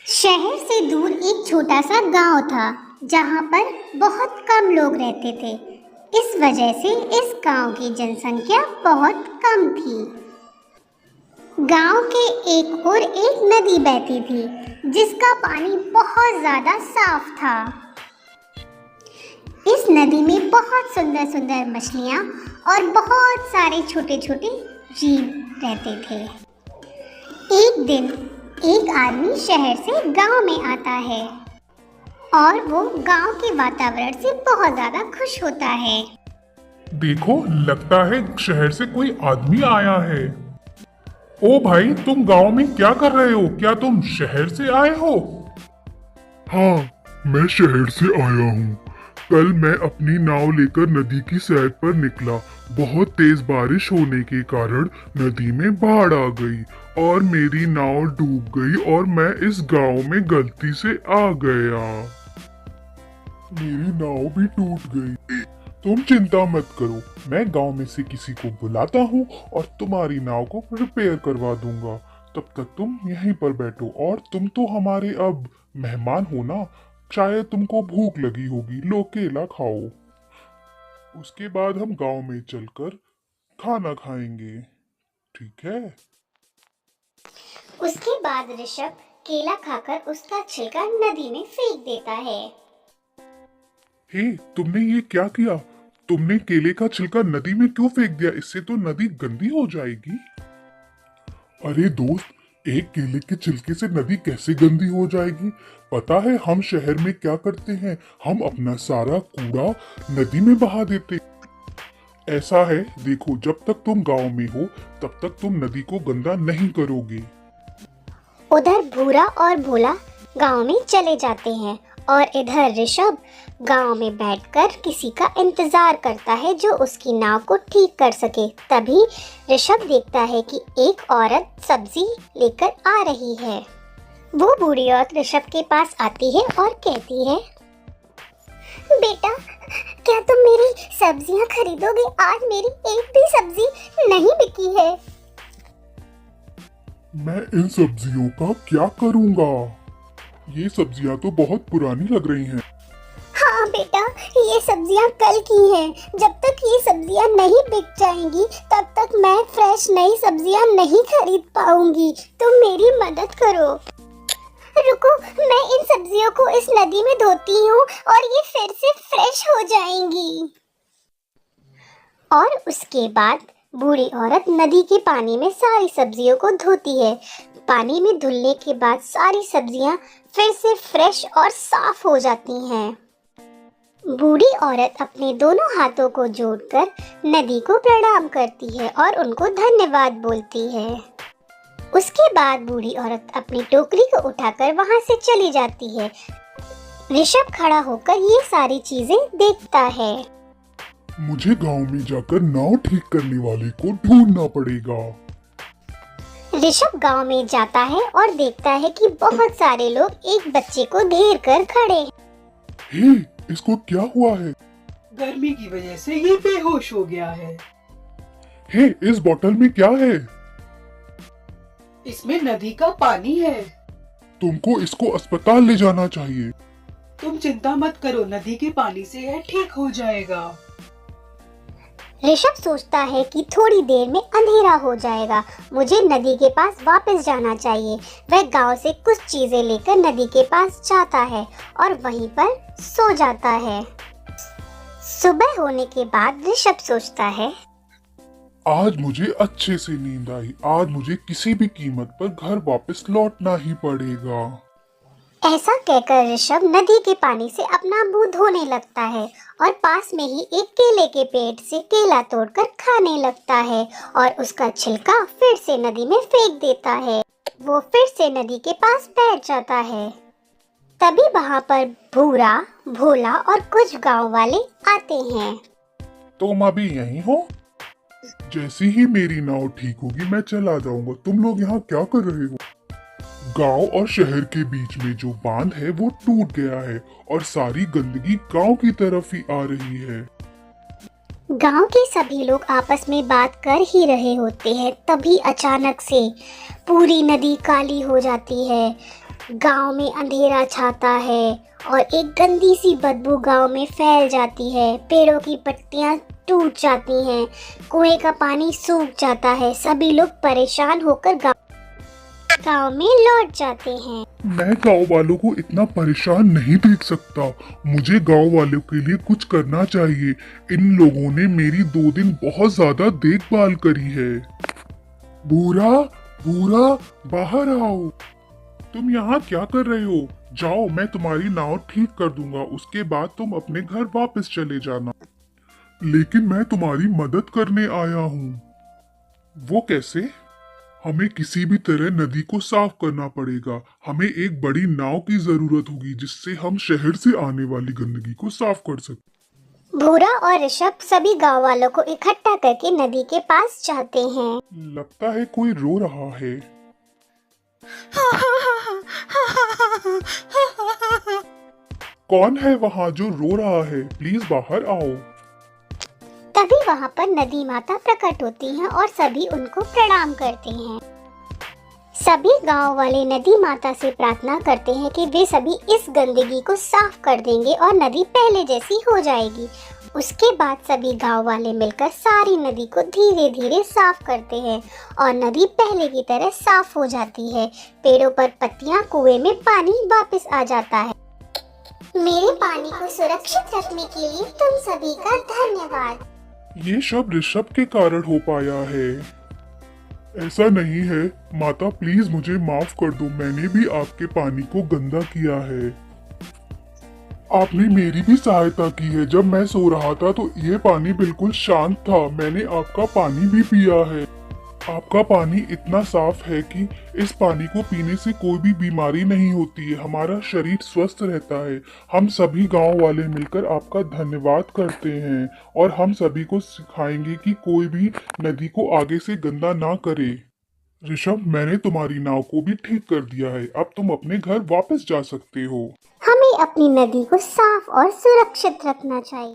शहर से दूर एक छोटा सा गांव था जहां पर बहुत कम लोग रहते थे। इस वजह से इस गांव की जनसंख्या बहुत कम थी। गांव के एक ओर एक नदी बहती थी जिसका पानी बहुत ज्यादा साफ था। इस नदी में बहुत सुंदर सुंदर मछलियां और बहुत सारे छोटे छोटे जीव रहते थे। एक दिन एक आदमी शहर से गांव में आता है और वो गांव के वातावरण से बहुत ज्यादा खुश होता है। देखो, लगता है शहर से कोई आदमी आया है। ओ भाई, तुम गांव में क्या कर रहे हो? क्या तुम शहर से आए हो? हाँ, मैं शहर से आया हूँ। कल मैं अपनी नाव लेकर नदी की सैर पर निकला। बहुत तेज बारिश होने के कारण नदी में बाढ़ आ गई और मेरी नाव डूब गई और मैं इस गांव में गलती से आ गया। मेरी नाव भी टूट गई। तुम चिंता मत करो, मैं गांव में से किसी को बुलाता हूँ और तुम्हारी नाव को रिपेयर करवा दूंगा। तब तक तुम यहीं पर बैठो और तुम तो हमारे अब मेहमान हो ना। शायद तुमको भूख लगी होगी, लो केला खाओ। उसके बाद हम गांव में चलकर खाना खाएंगे, ठीक है? उसके बाद ऋषभ केला खाकर उसका छिलका नदी में फेंक देता है। हे, तुमने ये क्या किया? तुमने केले का छिलका नदी में क्यों फेंक दिया? इससे तो नदी गंदी हो जाएगी। अरे दोस्त, एक केले के छिलके से नदी कैसे गंदी हो जाएगी? पता है हम शहर में क्या करते हैं? हम अपना सारा कूड़ा नदी में बहा देते। ऐसा है, देखो, जब तक तुम गांव में हो तब तक तुम नदी को गंदा नहीं करोगे। उधर भूरा और भोला गांव में चले जाते हैं और इधर ऋषभ गांव में बैठकर किसी का इंतजार करता है जो उसकी नाव को ठीक कर सके। तभी ऋषभ देखता है कि एक औरत सब्जी लेकर आ रही है। वो बूढ़ी औरत ऋषभ के पास आती है और कहती है, बेटा, क्या तुम मेरी सब्जियां खरीदोगे? आज मेरी एक भी सब्जी नहीं बिकी है। मैं इन सब्जियों का क्या करूंगा? ये सब्जियां तो बहुत पुरानी लग रही हैं। हाँ बेटा, ये सब्जियां कल की हैं। जब तक ये सब्जियां नहीं बिक जाएंगी तब तक मैं फ्रेश नई सब्जियां नहीं खरीद पाऊंगी। तुम मेरी मदद करो। रुको, मैं इन सब्जियों को इस नदी में धोती हूँ और ये फिर से फ्रेश हो जाएंगी। और उसके बाद बूढ़ी औरत नदी के पानी में सारी सब्जियों को धोती है। पानी में धुलने के बाद सारी सब्जियां फिर से फ्रेश और साफ हो जाती हैं। बूढ़ी औरत अपने दोनों हाथों को जोड़कर नदी को प्रणाम करती है और उनको धन्यवाद बोलती है। उसके बाद बूढ़ी औरत अपनी टोकरी को उठाकर वहां से चली जाती है। ऋषभ खड़ा होकर ये सारी चीजें देखता है। मुझे गांव में जाकर नाव ठीक करने वाले को ढूंढना पड़ेगा। ऋषभ गांव में जाता है और देखता है कि बहुत सारे लोग एक बच्चे को घेर कर खड़े हैं। हे, इसको क्या हुआ है? गर्मी की वजह से ये बेहोश हो गया है। हे, इस बोतल में क्या है? इसमें नदी का पानी है। तुमको इसको अस्पताल ले जाना चाहिए। तुम चिंता मत करो, नदी के पानी से यह ठीक हो जाएगा। ऋषभ सोचता है कि थोड़ी देर में अंधेरा हो जाएगा, मुझे नदी के पास वापस जाना चाहिए। वह गांव से कुछ चीजें लेकर नदी के पास जाता है और वहीं पर सो जाता है। सुबह होने के बाद ऋषभ सोचता है, आज मुझे अच्छे से नींद आई। आज मुझे किसी भी कीमत पर घर वापस लौटना ही पड़ेगा। ऐसा कहकर ऋषभ नदी के पानी से अपना मुंह धोने लगता है और पास में ही एक केले के पेड़ से केला तोड़कर खाने लगता है और उसका छिलका फिर से नदी में फेंक देता है। वो फिर से नदी के पास बैठ जाता है। तभी वहाँ पर भूरा, भोला और कुछ गांव वाले आते हैं। तुम अभी यहीं हो? जैसे ही मेरी नाव ठीक होगी मैं चला जाऊंगा। तुम लोग यहाँ क्या कर रहे हो? गांव और शहर के बीच में जो बांध है वो टूट गया है और सारी गंदगी गांव की तरफ ही आ रही है। गांव के सभी लोग आपस में बात कर ही रहे होते हैं, तभी अचानक से पूरी नदी काली हो जाती है। गांव में अंधेरा छाता है और एक गंदी सी बदबू गांव में फैल जाती है। पेड़ों की पत्तियां टूट जाती हैं, कुएं का पानी सूख जाता है। सभी लोग परेशान होकर गांव में लौट जाते हैं। मैं गांव वालों को इतना परेशान नहीं देख सकता। मुझे गांव वालों के लिए कुछ करना चाहिए। इन लोगों ने मेरी 2 दिन बहुत ज्यादा देखभाल करी है। भूरा, भूरा, बाहर आओ। तुम यहाँ क्या कर रहे हो? जाओ, मैं तुम्हारी नाव ठीक कर दूंगा। उसके बाद तुम अपने घर वापस चले जाना। लेकिन मैं तुम्हारी मदद करने आया हूँ। वो कैसे? हमें किसी भी तरह नदी को साफ करना पड़ेगा। हमें एक बड़ी नाव की जरूरत होगी जिससे हम शहर से आने वाली गंदगी को साफ कर सकें। भूरा और ऋषभ सभी गांव वालों को इकट्ठा करके नदी के पास जाते हैं। लगता है कोई रो रहा है। कौन है वहाँ जो रो रहा है? प्लीज बाहर आओ। तभी वहाँ पर नदी माता प्रकट होती हैं और सभी उनको प्रणाम करते हैं। सभी गांव वाले नदी माता से प्रार्थना करते हैं कि वे सभी इस गंदगी को साफ कर देंगे और नदी पहले जैसी हो जाएगी। उसके बाद सभी गांव वाले मिलकर सारी नदी को धीरे धीरे साफ करते हैं और नदी पहले की तरह साफ हो जाती है। पेड़ों पर पत्तियां, कुएं में पानी वापस आ जाता है। मेरे पानी को सुरक्षित रखने के लिए तुम सभी का धन्यवाद। ये सब ऋषभ के कारण हो पाया है। ऐसा नहीं है माता, प्लीज मुझे माफ कर दो। मैंने भी आपके पानी को गंदा किया है। आपने मेरी भी सहायता की है। जब मैं सो रहा था तो ये पानी बिल्कुल शांत था। मैंने आपका पानी भी पिया है। आपका पानी इतना साफ है कि इस पानी को पीने से कोई भी बीमारी नहीं होती है। हमारा शरीर स्वस्थ रहता है। हम सभी गांव वाले मिलकर आपका धन्यवाद करते हैं और हम सभी को सिखाएंगे कि कोई भी नदी को आगे से गंदा ना करे। ऋषभ, मैंने तुम्हारी नाव को भी ठीक कर दिया है। अब तुम अपने घर वापस जा सकते हो। हमें अपनी नदी को साफ और सुरक्षित रखना चाहिए।